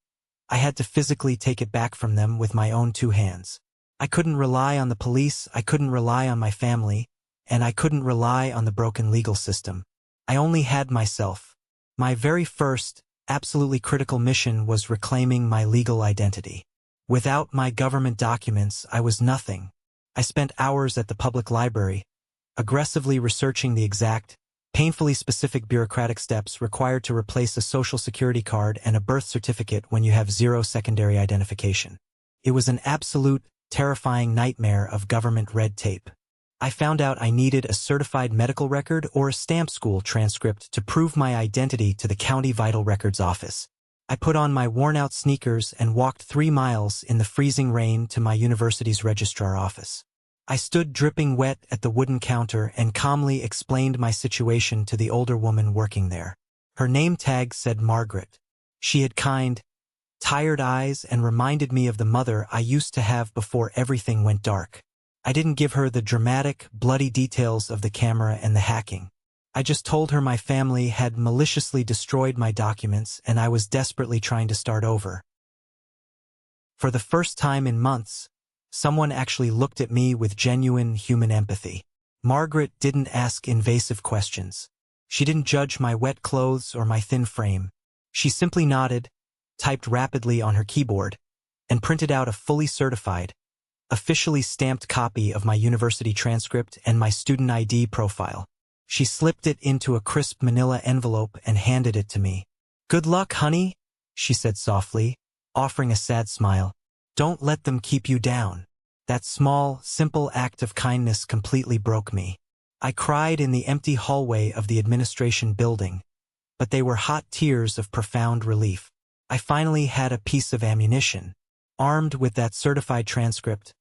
Speaker 1: I had to physically take it back from them with my own two hands. I couldn't rely on the police, I couldn't rely on my family, and I couldn't rely on the broken legal system. I only had myself. My very first, absolutely critical mission was reclaiming my legal identity. Without my government documents, I was nothing. I spent hours at the public library, aggressively researching the exact, painfully specific bureaucratic steps required to replace a social security card and a birth certificate when you have zero secondary identification. It was an absolute, terrifying nightmare of government red tape. I found out I needed a certified medical record or a stamp school transcript to prove my identity to the county vital records office. I put on my worn-out sneakers and walked 3 miles in the freezing rain to my university's registrar office. I stood dripping wet at the wooden counter and calmly explained my situation to the older woman working there. Her name tag said Margaret. She had kind, tired eyes and reminded me of the mother I used to have before everything went dark. I didn't give her the dramatic, bloody details of the camera and the hacking. I just told her my family had maliciously destroyed my documents and I was desperately trying to start over. For the first time in months, someone actually looked at me with genuine human empathy. Margaret didn't ask invasive questions. She didn't judge my wet clothes or my thin frame. She simply nodded, typed rapidly on her keyboard, and printed out a fully certified, officially stamped copy of my university transcript and my student ID profile. She slipped it into a crisp manila envelope and handed it to me. "Good luck, honey," she said softly, offering a sad smile. "Don't let them keep you down." That small, simple act of kindness completely broke me. I cried in the empty hallway of the administration building, but they were hot tears of profound relief. I finally had a piece of ammunition. Armed with that certified transcript,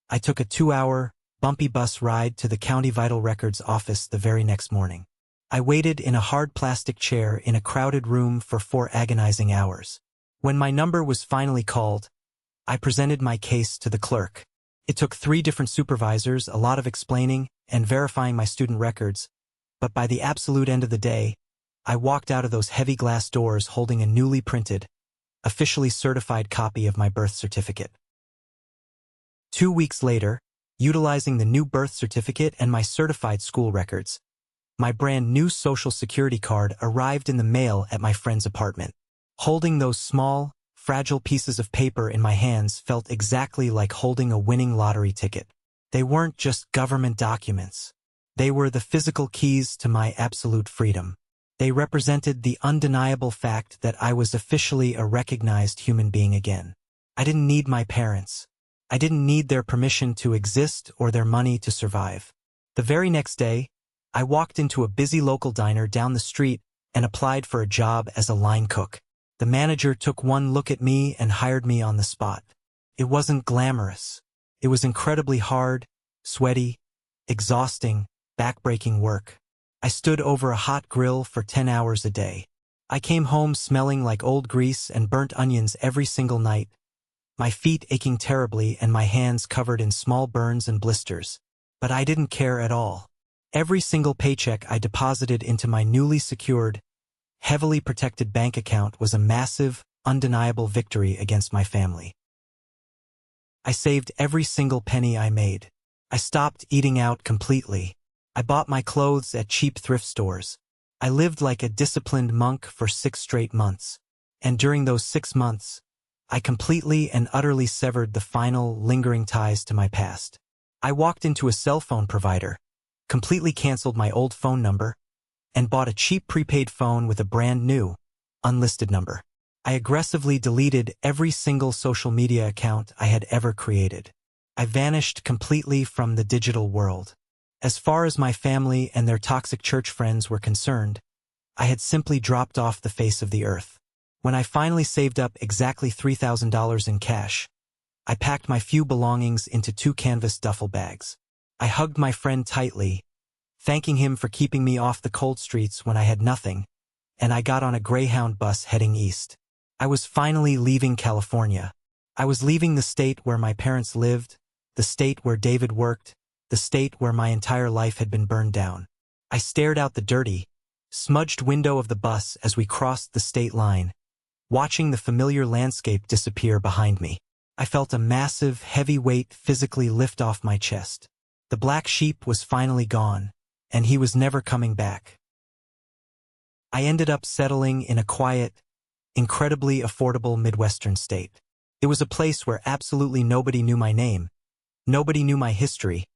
Speaker 1: I took a 2-hour, bumpy bus ride to the County Vital Records office the very next morning. I waited in a hard plastic chair in a crowded room for 4 agonizing hours. When my number was finally called, I presented my case to the clerk. It took 3 different supervisors, a lot of explaining and verifying my student records, but by the absolute end of the day, I walked out of those heavy glass doors holding a newly printed, officially certified copy of my birth certificate. 2 weeks later, utilizing the new birth certificate and my certified school records, my brand new social security card arrived in the mail at my friend's apartment. Holding those small, fragile pieces of paper in my hands felt exactly like holding a winning lottery ticket. They weren't just government documents. They were the physical keys to my absolute freedom. They represented the undeniable fact that I was officially a recognized human being again. I didn't need my parents. I didn't need their permission to exist or their money to survive. The very next day, I walked into a busy local diner down the street and applied for a job as a line cook. The manager took one look at me and hired me on the spot. It wasn't glamorous. It was incredibly hard, sweaty, exhausting, back-breaking work. I stood over a hot grill for 10 hours a day. I came home smelling like old grease and burnt onions every single night, my feet aching terribly and my hands covered in small burns and blisters. But I didn't care at all. Every single paycheck I deposited into my newly secured, heavily protected bank account was a massive, undeniable victory against my family. I saved every single penny I made. I stopped eating out completely. I bought my clothes at cheap thrift stores. I lived like a disciplined monk for 6 straight months. And during those 6 months, I completely and utterly severed the final, lingering ties to my past. I walked into a cell phone provider, completely canceled my old phone number, and bought a cheap prepaid phone with a brand new, unlisted number. I aggressively deleted every single social media account I had ever created. I vanished completely from the digital world. As far as my family and their toxic church friends were concerned, I had simply dropped off the face of the earth. When I finally saved up exactly $3,000 in cash, I packed my few belongings into 2 canvas duffel bags. I hugged my friend tightly, thanking him for keeping me off the cold streets when I had nothing, and I got on a Greyhound bus heading east. I was finally leaving California. I was leaving the state where my parents lived, the state where David worked, the state where my entire life had been burned down. I stared out the dirty, smudged window of the bus as we crossed the state line, watching the familiar landscape disappear behind me. I felt a massive, heavy weight physically lift off my chest. The black sheep was finally gone, and he was never coming back. I ended up settling in a quiet, incredibly affordable Midwestern state. It was a place where absolutely nobody knew my name, nobody knew my history,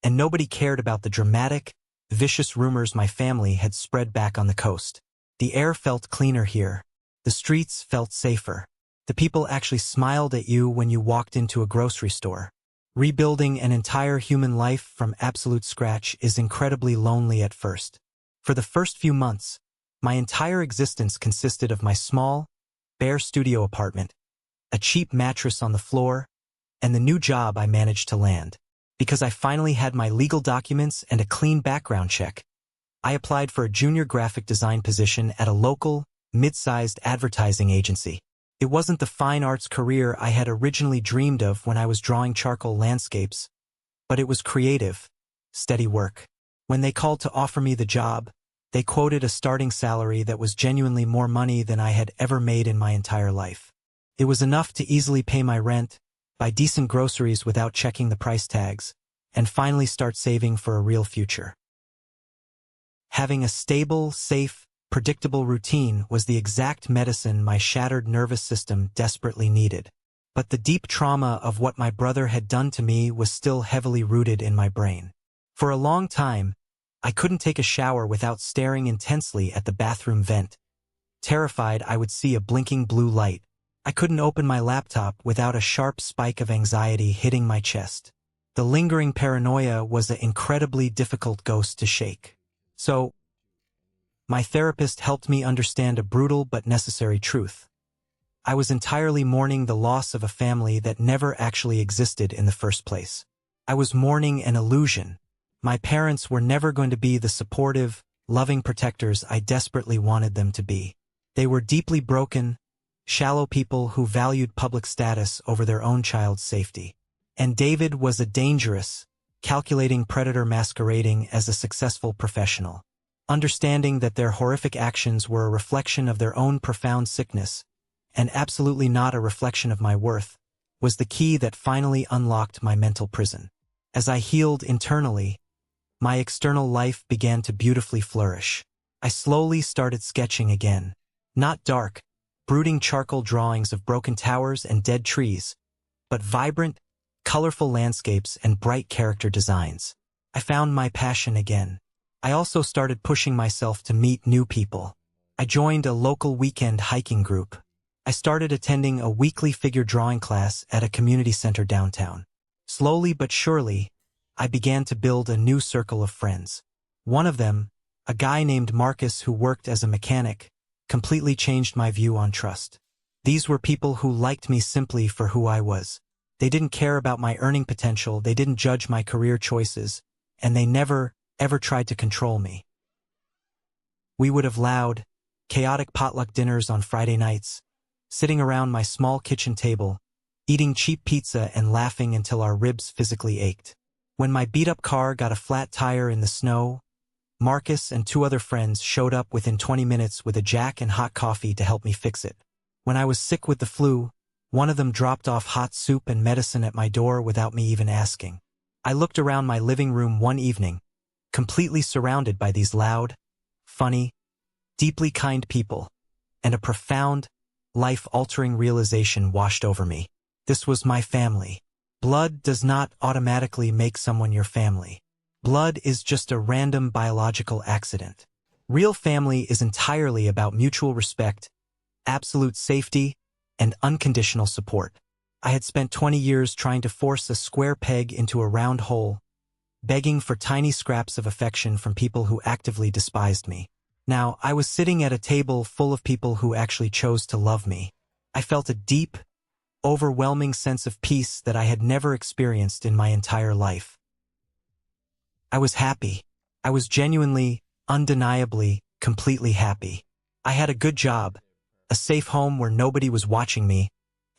Speaker 1: and nobody cared about the dramatic, vicious rumors my family had spread back on the coast. The air felt cleaner here. The streets felt safer. The people actually smiled at you when you walked into a grocery store. Rebuilding an entire human life from absolute scratch is incredibly lonely at first. For the first few months, my entire existence consisted of my small, bare studio apartment, a cheap mattress on the floor, and the new job I managed to land. Because I finally had my legal documents and a clean background check, I applied for a junior graphic design position at a local, mid-sized advertising agency. It wasn't the fine arts career I had originally dreamed of when I was drawing charcoal landscapes, but it was creative, steady work. When they called to offer me the job, they quoted a starting salary that was genuinely more money than I had ever made in my entire life. It was enough to easily pay my rent, buy decent groceries without checking the price tags, and finally start saving for a real future. Having a stable, safe, predictable routine was the exact medicine my shattered nervous system desperately needed. But the deep trauma of what my brother had done to me was still heavily rooted in my brain. For a long time, I couldn't take a shower without staring intensely at the bathroom vent, terrified I would see a blinking blue light. I couldn't open my laptop without a sharp spike of anxiety hitting my chest. The lingering paranoia was an incredibly difficult ghost to shake. So, my therapist helped me understand a brutal but necessary truth. I was entirely mourning the loss of a family that never actually existed in the first place. I was mourning an illusion. My parents were never going to be the supportive, loving protectors I desperately wanted them to be. They were deeply broken, shallow people who valued public status over their own child's safety. And David was a dangerous, calculating predator masquerading as a successful professional. Understanding that their horrific actions were a reflection of their own profound sickness, and absolutely not a reflection of my worth, was the key that finally unlocked my mental prison. As I healed internally, my external life began to beautifully flourish. I slowly started sketching again. Not dark, brooding charcoal drawings of broken towers and dead trees, but vibrant, colorful landscapes and bright character designs. I found my passion again. I also started pushing myself to meet new people. I joined a local weekend hiking group. I started attending a weekly figure drawing class at a community center downtown. Slowly but surely, I began to build a new circle of friends. One of them, a guy named Marcus who worked as a mechanic, completely changed my view on trust. These were people who liked me simply for who I was. They didn't care about my earning potential, they didn't judge my career choices, and they never, ever tried to control me. We would have loud, chaotic potluck dinners on Friday nights, sitting around my small kitchen table, eating cheap pizza and laughing until our ribs physically ached. When my beat-up car got a flat tire in the snow, Marcus and 2 other friends showed up within 20 minutes with a jack and hot coffee to help me fix it. When I was sick with the flu, one of them dropped off hot soup and medicine at my door without me even asking. I looked around my living room one evening, completely surrounded by these loud, funny, deeply kind people, and a profound, life-altering realization washed over me. This was my family. Blood does not automatically make someone your family. Blood is just a random biological accident. Real family is entirely about mutual respect, absolute safety, and unconditional support. I had spent 20 years trying to force a square peg into a round hole, begging for tiny scraps of affection from people who actively despised me. Now, I was sitting at a table full of people who actually chose to love me. I felt a deep, overwhelming sense of peace that I had never experienced in my entire life. I was happy. I was genuinely, undeniably, completely happy. I had a good job, a safe home where nobody was watching me,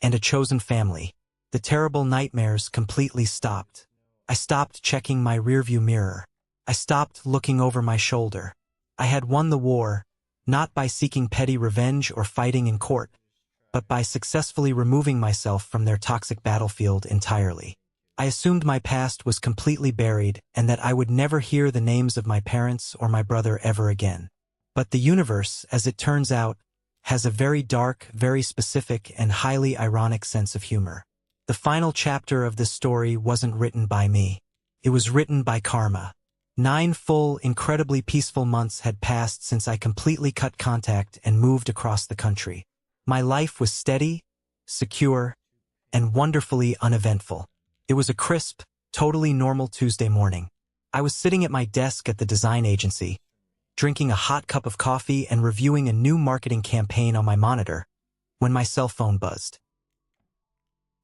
Speaker 1: and a chosen family. The terrible nightmares completely stopped. I stopped checking my rearview mirror. I stopped looking over my shoulder. I had won the war, not by seeking petty revenge or fighting in court, but by successfully removing myself from their toxic battlefield entirely. I assumed my past was completely buried and that I would never hear the names of my parents or my brother ever again. But the universe, as it turns out, has a very dark, very specific, and highly ironic sense of humor. The final chapter of this story wasn't written by me. It was written by karma. 9 full, incredibly peaceful months had passed since I completely cut contact and moved across the country. My life was steady, secure, and wonderfully uneventful. It was a crisp, totally normal Tuesday morning. I was sitting at my desk at the design agency, drinking a hot cup of coffee and reviewing a new marketing campaign on my monitor, when my cell phone buzzed.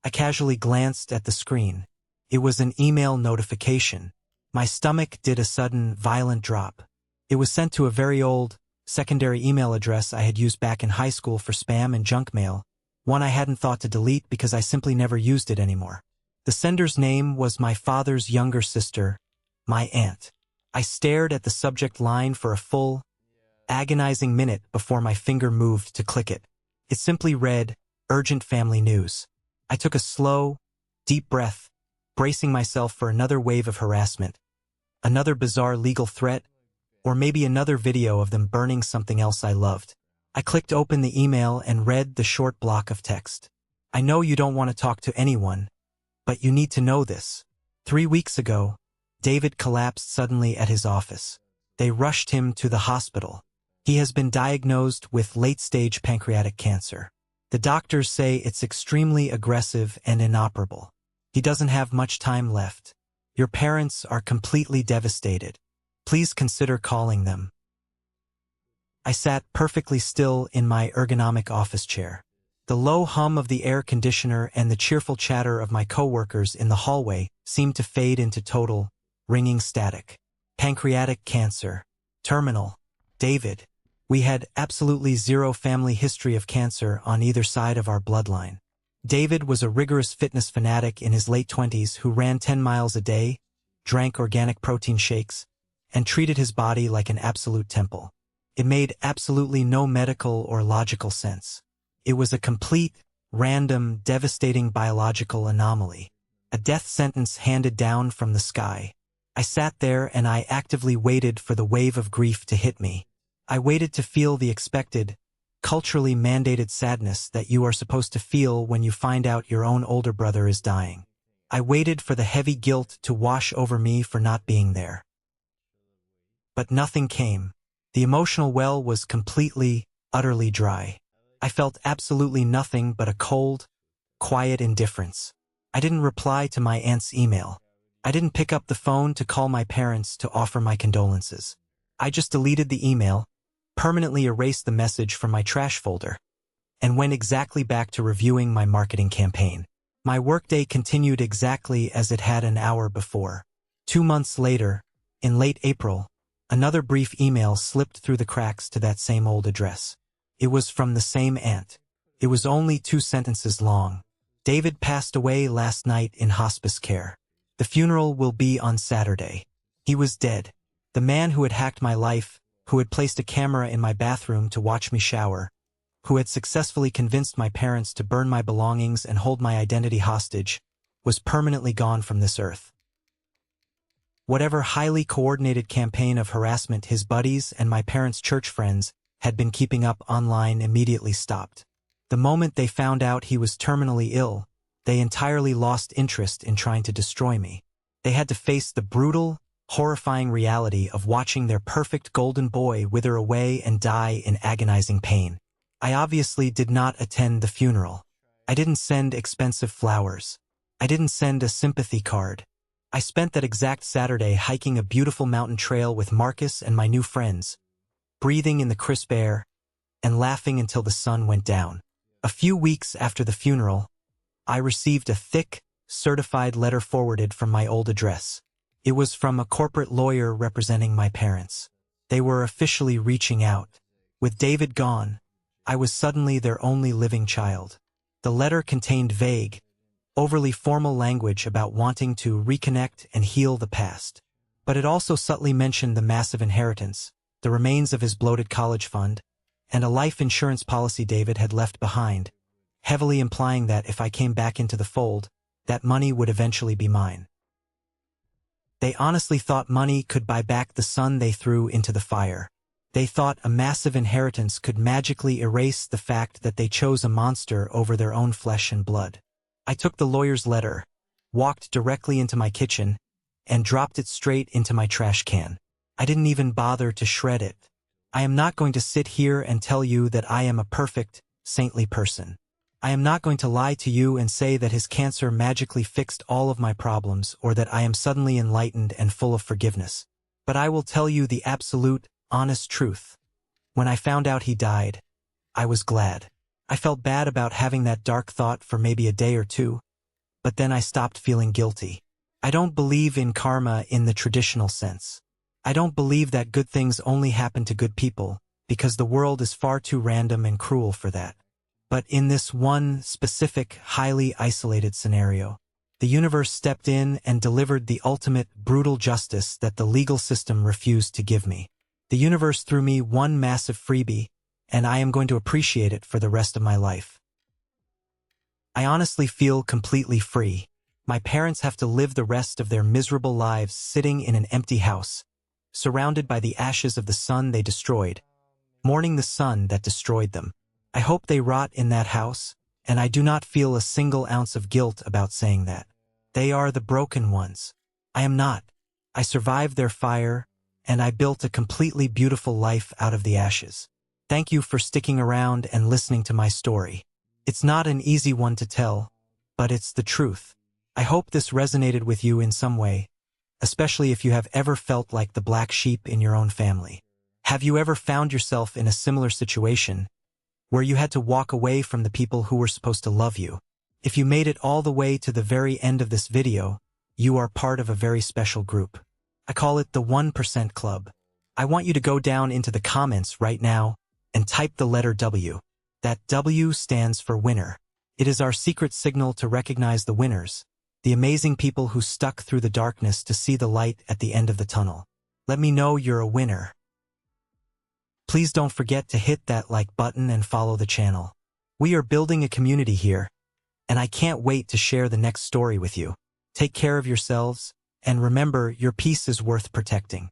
Speaker 1: I casually glanced at the screen. It was an email notification. My stomach did a sudden, violent drop. It was sent to a very old, secondary email address I had used back in high school for spam and junk mail, one I hadn't thought to delete because I simply never used it anymore. The sender's name was my father's younger sister, my aunt. I stared at the subject line for a full, agonizing minute before my finger moved to click it. It simply read, "Urgent family news." I took a slow, deep breath, bracing myself for another wave of harassment, another bizarre legal threat, or maybe another video of them burning something else I loved. I clicked open the email and read the short block of text. "I know you don't want to talk to anyone, but you need to know this. 3 weeks ago, David collapsed suddenly at his office. They rushed him to the hospital. He has been diagnosed with late-stage pancreatic cancer. The doctors say it's extremely aggressive and inoperable. He doesn't have much time left. Your parents are completely devastated. Please consider calling them." I sat perfectly still in my ergonomic office chair. The low hum of the air conditioner and the cheerful chatter of my coworkers in the hallway seemed to fade into total, ringing static. Pancreatic cancer. Terminal. David. We had absolutely zero family history of cancer on either side of our bloodline. David was a rigorous fitness fanatic in his late 20s who ran 10 miles a day, drank organic protein shakes, and treated his body like an absolute temple. It made absolutely no medical or logical sense. It was a complete, random, devastating biological anomaly. A death sentence handed down from the sky. I sat there and I actively waited for the wave of grief to hit me. I waited to feel the expected, culturally mandated sadness that you are supposed to feel when you find out your own older brother is dying. I waited for the heavy guilt to wash over me for not being there. But nothing came. The emotional well was completely, utterly dry. I felt absolutely nothing but a cold, quiet indifference. I didn't reply to my aunt's email. I didn't pick up the phone to call my parents to offer my condolences. I just deleted the email, permanently erased the message from my trash folder, and went exactly back to reviewing my marketing campaign. My workday continued exactly as it had an hour before. 2 months later, In late April, another brief email slipped through the cracks to that same old address. It was from the same aunt. It was only 2 sentences long. David passed away last night in hospice care. The funeral will be on Saturday. He was dead. The man who had hacked my life, who had placed a camera in my bathroom to watch me shower, who had successfully convinced my parents to burn my belongings and hold my identity hostage, was permanently gone from this earth. Whatever highly coordinated campaign of harassment his buddies and my parents' church friends had been keeping up online immediately stopped. The moment they found out he was terminally ill, they entirely lost interest in trying to destroy me. They had to face the brutal, horrifying reality of watching their perfect golden boy wither away and die in agonizing pain. I obviously did not attend the funeral. I didn't send expensive flowers. I didn't send a sympathy card. I spent that exact Saturday hiking a beautiful mountain trail with Marcus and my new friends, breathing in the crisp air and laughing until the sun went down. A few weeks after the funeral, I received a thick, certified letter forwarded from my old address. It was from a corporate lawyer representing my parents. They were officially reaching out. With David gone, I was suddenly their only living child. The letter contained vague, overly formal language about wanting to reconnect and heal the past. But it also subtly mentioned the massive inheritance, the remains of his bloated college fund, and a life insurance policy David had left behind, heavily implying that if I came back into the fold, that money would eventually be mine. They honestly thought money could buy back the son they threw into the fire. They thought a massive inheritance could magically erase the fact that they chose a monster over their own flesh and blood. I took the lawyer's letter, walked directly into my kitchen, and dropped it straight into my trash can. I didn't even bother to shred it. I am not going to sit here and tell you that I am a perfect, saintly person. I am not going to lie to you and say that his cancer magically fixed all of my problems or that I am suddenly enlightened and full of forgiveness. But I will tell you the absolute, honest truth. When I found out he died, I was glad. I felt bad about having that dark thought for maybe a day or two, but then I stopped feeling guilty. I don't believe in karma in the traditional sense. I don't believe that good things only happen to good people, because the world is far too random and cruel for that. But in this one specific, highly isolated scenario, the universe stepped in and delivered the ultimate, brutal justice that the legal system refused to give me. The universe threw me one massive freebie, and I am going to appreciate it for the rest of my life. I honestly feel completely free. My parents have to live the rest of their miserable lives sitting in an empty house, surrounded by the ashes of the son they destroyed, mourning the son that destroyed them. I hope they rot in that house, and I do not feel a single ounce of guilt about saying that. They are the broken ones. I am not. I survived their fire, and I built a completely beautiful life out of the ashes. Thank you for sticking around and listening to my story. It's not an easy one to tell, but it's the truth. I hope this resonated with you in some way, especially if you have ever felt like the black sheep in your own family. Have you ever found yourself in a similar situation, where you had to walk away from the people who were supposed to love you? If you made it all the way to the very end of this video, you are part of a very special group. I call it the 1% Club. I want you to go down into the comments right now and type the letter W. That W stands for winner. It is our secret signal to recognize the winners, the amazing people who stuck through the darkness to see the light at the end of the tunnel. Let me know you're a winner. Please don't forget to hit that like button and follow the channel. We are building a community here, and I can't wait to share the next story with you. Take care of yourselves, and remember, your peace is worth protecting.